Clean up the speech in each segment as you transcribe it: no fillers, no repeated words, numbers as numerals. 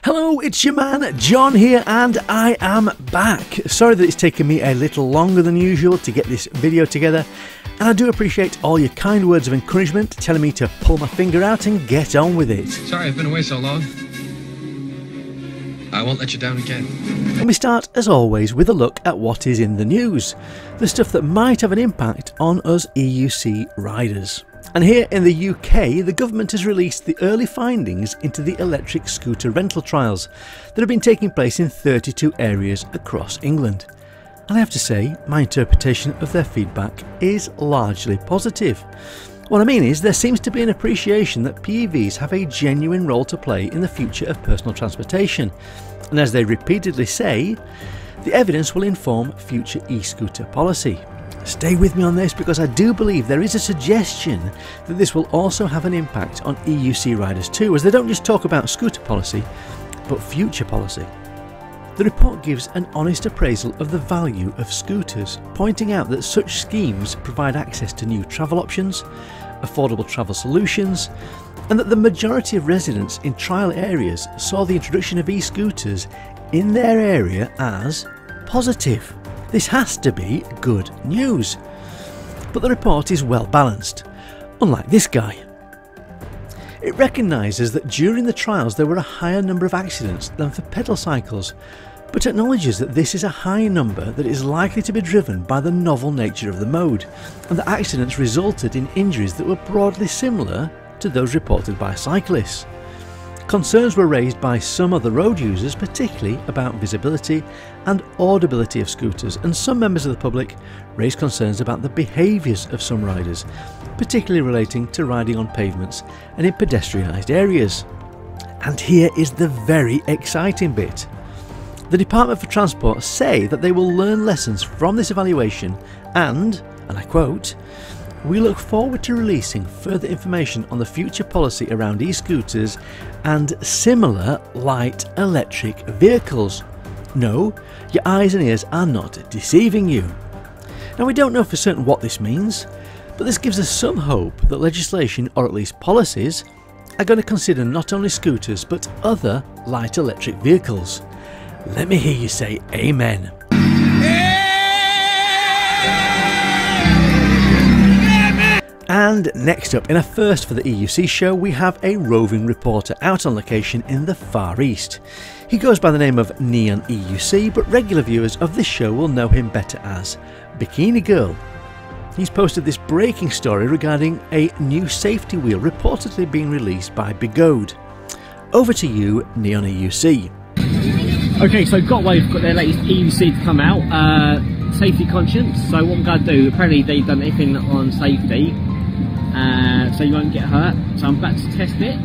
Hello, it's your man John here, and I am back. Sorry that it's taken me a little longer than usual to get this video together, and I do appreciate all your kind words of encouragement telling me to pull my finger out and get on with it. Sorry I've been away so long. I won't let you down again. And we start, as always, with a look at what is in the news, the stuff that might have an impact on us EUC riders. And here in the UK, the government has released the early findings into the electric scooter rental trials that have been taking place in 32 areas across England. And I have to say, my interpretation of their feedback is largely positive. What I mean is, there seems to be an appreciation that PEVs have a genuine role to play in the future of personal transportation. And as they repeatedly say, the evidence will inform future e-scooter policy. Stay with me on this, because I do believe there is a suggestion that this will also have an impact on EUC riders too, as they don't just talk about scooter policy, but future policy. The report gives an honest appraisal of the value of scooters, pointing out that such schemes provide access to new travel options, affordable travel solutions, and that the majority of residents in trial areas saw the introduction of e-scooters in their area as positive. This has to be good news. But the report is well balanced, unlike this guy. It recognises that during the trials there were a higher number of accidents than for pedal cycles, but acknowledges that this is a high number that is likely to be driven by the novel nature of the mode, and that accidents resulted in injuries that were broadly similar to those reported by cyclists. Concerns were raised by some other road users, particularly about visibility and audibility of scooters, and some members of the public raised concerns about the behaviours of some riders, particularly relating to riding on pavements and in pedestrianised areas. And here is the very exciting bit. The Department for Transport say that they will learn lessons from this evaluation and I quote, "We look forward to releasing further information on the future policy around e-scooters and similar light electric vehicles. No, your eyes and ears are not deceiving you." Now, we don't know for certain what this means, but this gives us some hope that legislation, or at least policies, are going to consider not only scooters but other light electric vehicles. Let me hear you say amen. And next up, in a first for the EUC show, we have a roving reporter out on location in the Far East. He goes by the name of Neon EUC, but regular viewers of this show will know him better as Bikini Girl. He's posted this breaking story regarding a new safety wheel reportedly being released by Bigode. Over to you, Neon EUC. Okay, so Gotway've got their latest EUC to come out, safety conscience. So what I'm going to do, apparently they've done everything on safety, so you won't get hurt. So I'm about to test it.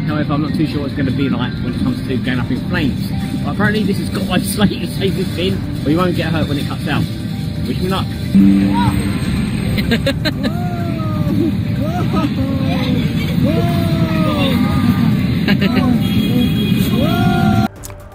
However, I'm not too sure what it's going to be like when it comes to going up in flames. But apparently this has got my latest safety pin, but you won't get hurt when it cuts out. Wish me luck.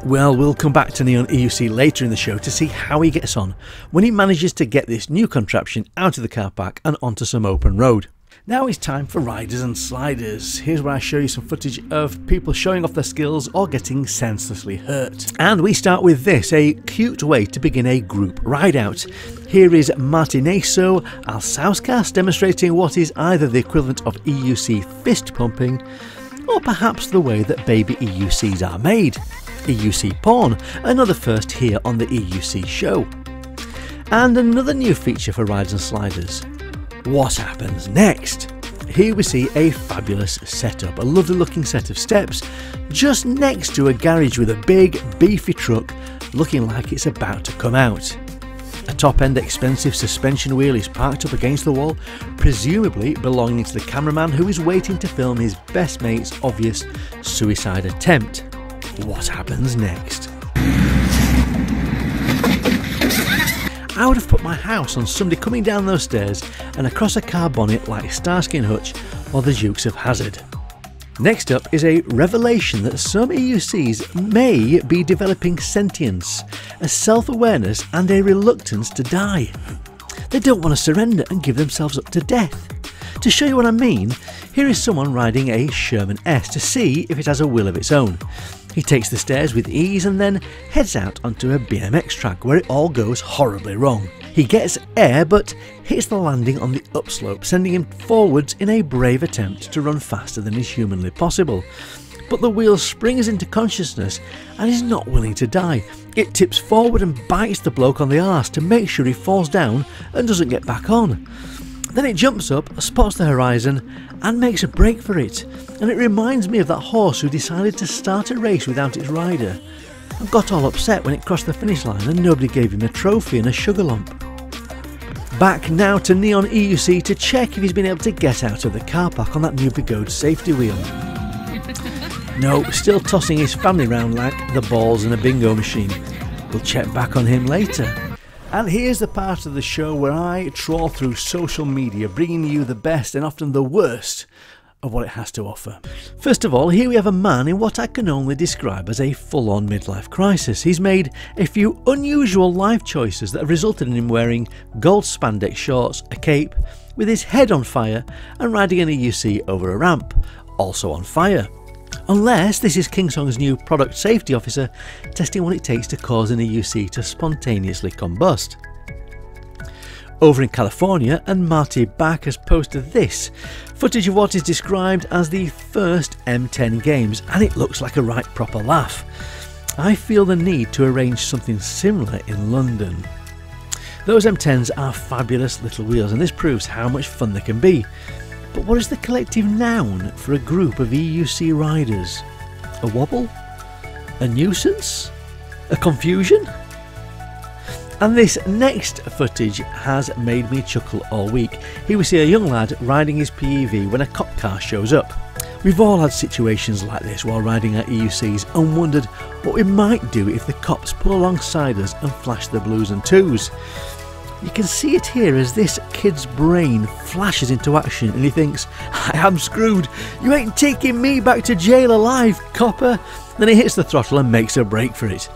Well, we'll come back to Neon EUC later in the show to see how he gets on when he manages to get this new contraption out of the car park and onto some open road. Now it's time for Riders and Sliders. Here's where I show you some footage of people showing off their skills or getting senselessly hurt. And we start with this, a cute way to begin a group ride out. Here is Martineso Alsauskas demonstrating what is either the equivalent of EUC fist pumping, or perhaps the way that baby EUCs are made. EUC porn, another first here on the EUC show. And another new feature for Riders and Sliders. What happens next? Here we see a fabulous setup, a lovely looking set of steps just next to a garage with a big beefy truck looking like it's about to come out. A top-end expensive suspension wheel is parked up against the wall, presumably belonging to the cameraman who is waiting to film his best mate's obvious suicide attempt. What happens next? I would have put my house on somebody coming down those stairs and across a car bonnet like Starsky and Hutch or the Dukes of Hazzard. Next up is a revelation that some EUCs may be developing sentience, a self-awareness and a reluctance to die. They don't want to surrender and give themselves up to death. To show you what I mean, here is someone riding a Sherman S to see if it has a will of its own. He takes the stairs with ease and then heads out onto a BMX track where it all goes horribly wrong. He gets air but hits the landing on the upslope, sending him forwards in a brave attempt to run faster than is humanly possible. But the wheel springs into consciousness and is not willing to die. It tips forward and bites the bloke on the arse to make sure he falls down and doesn't get back on. Then it jumps up, spots the horizon and makes a break for it. And it reminds me of that horse who decided to start a race without its rider and got all upset when it crossed the finish line and nobody gave him a trophy and a sugar lump. Back now to Neon EUC to check if he's been able to get out of the car park on that new Begode safety wheel. No, still tossing his family round like the balls in a bingo machine. We'll check back on him later. And here's the part of the show where I trawl through social media, bringing you the best and often the worst of what it has to offer. First of all, here we have a man in what I can only describe as a full-on midlife crisis. He's made a few unusual life choices that have resulted in him wearing gold spandex shorts, a cape, with his head on fire and riding an EUC over a ramp, also on fire. Unless this is Kingsong's new product safety officer testing what it takes to cause an EUC to spontaneously combust. Over in California, and Marty Back has posted this footage of what is described as the first M10 games, and it looks like a right proper laugh. I feel the need to arrange something similar in London. Those M10s are fabulous little wheels, and this proves how much fun they can be. But what is the collective noun for a group of EUC riders? A wobble? A nuisance? A confusion? And this next footage has made me chuckle all week. Here we see a young lad riding his PEV when a cop car shows up. We've all had situations like this while riding our EUCs and wondered what we might do if the cops pull alongside us and flash the blues and twos. You can see it here as this kid's brain flashes into action and he thinks, I am screwed, you ain't taking me back to jail alive, copper. Then he hits the throttle and makes a break for it.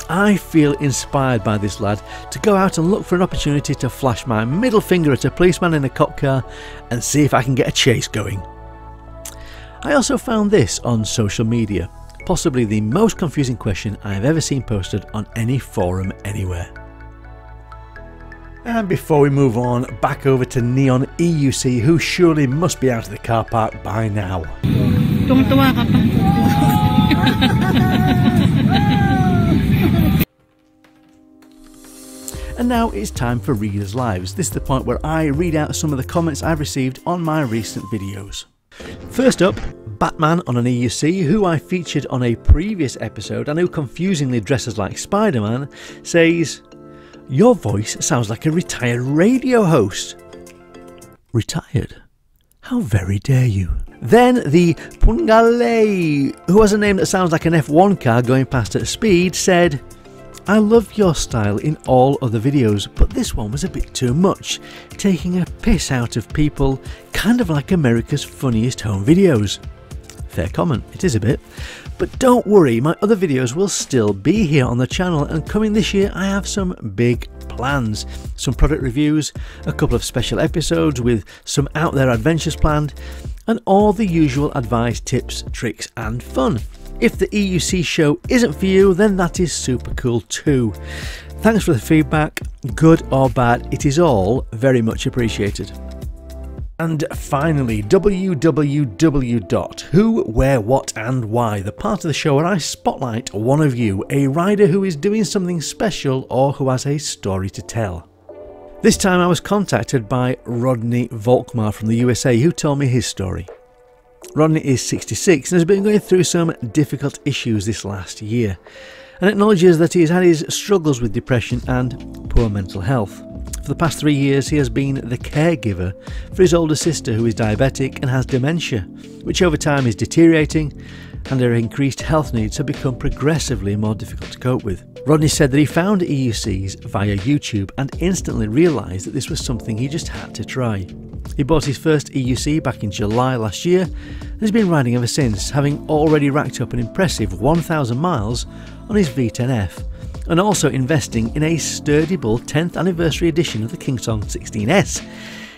I feel inspired by this lad to go out and look for an opportunity to flash my middle finger at a policeman in a cop car and see if I can get a chase going. I also found this on social media, possibly the most confusing question I have ever seen posted on any forum anywhere. And before we move on, back over to Neon EUC, who surely must be out of the car park by now. And now it's time for Readers' Lives. This is the point where I read out some of the comments I've received on my recent videos. First up, Batman on an EUC, who I featured on a previous episode and who confusingly dresses like Spider-Man, says, your voice sounds like a retired radio host. Retired? How very dare you. Then the Pungale, who has a name that sounds like an F1 car going past at speed, said, I love your style in all other videos, but this one was a bit too much, taking a piss out of people, kind of like America's Funniest Home Videos. Fair comment, it is a bit. But don't worry, my other videos will still be here on the channel, and coming this year I have some big plans. Some product reviews, a couple of special episodes with some out there adventures planned, and all the usual advice, tips, tricks and fun. If the EUC show isn't for you, then that is super cool too. Thanks for the feedback, good or bad, it is all very much appreciated. And finally, www.who, where, what and why, the part of the show where I spotlight one of you, a rider who is doing something special or who has a story to tell. This time I was contacted by Rodney Volkmar from the USA, who told me his story. Rodney is 66 and has been going through some difficult issues this last year, and acknowledges that he has had his struggles with depression and poor mental health. For the past 3 years he has been the caregiver for his older sister, who is diabetic and has dementia, which over time is deteriorating, and her increased health needs have become progressively more difficult to cope with. Rodney said that he found EUCs via YouTube and instantly realised that this was something he just had to try. He bought his first EUC back in July last year and has been riding ever since, having already racked up an impressive 1,000 miles on his V10F, and also investing in a sturdy-bull 10th anniversary edition of the Kingsong 16S.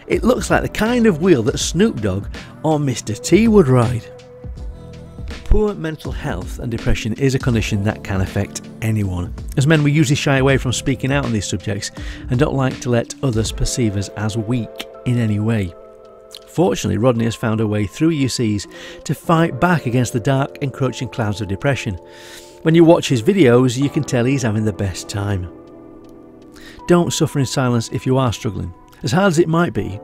It looks like the kind of wheel that Snoop Dogg or Mr. T would ride. poor mental health and depression is a condition that can affect anyone. As men, we usually shy away from speaking out on these subjects and don't like to let others perceive us as weak in any way. Fortunately, Rodney has found a way through EUCs to fight back against the dark, encroaching clouds of depression. When you watch his videos, you can tell he's having the best time. Don't suffer in silence if you are struggling. As hard as it might be,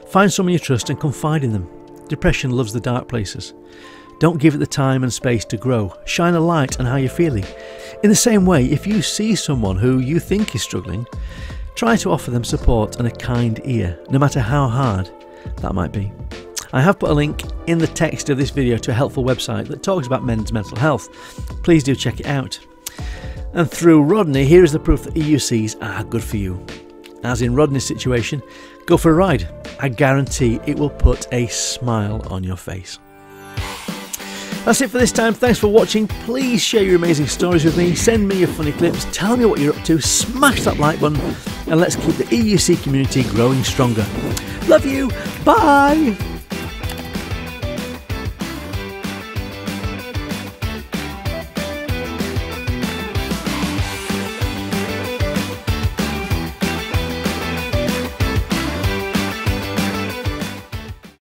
find someone you trust and confide in them. Depression loves the dark places. Don't give it the time and space to grow. Shine a light on how you're feeling. In the same way, if you see someone who you think is struggling, try to offer them support and a kind ear, no matter how hard that might be. I have put a link in the text of this video to a helpful website that talks about men's mental health. Please do check it out. And through Rodney, here is the proof that EUCs are good for you. As in Rodney's situation, go for a ride. I guarantee it will put a smile on your face. That's it for this time. Thanks for watching. Please share your amazing stories with me. Send me your funny clips. Tell me what you're up to. Smash that like button. And let's keep the EUC community growing stronger. Love you. Bye.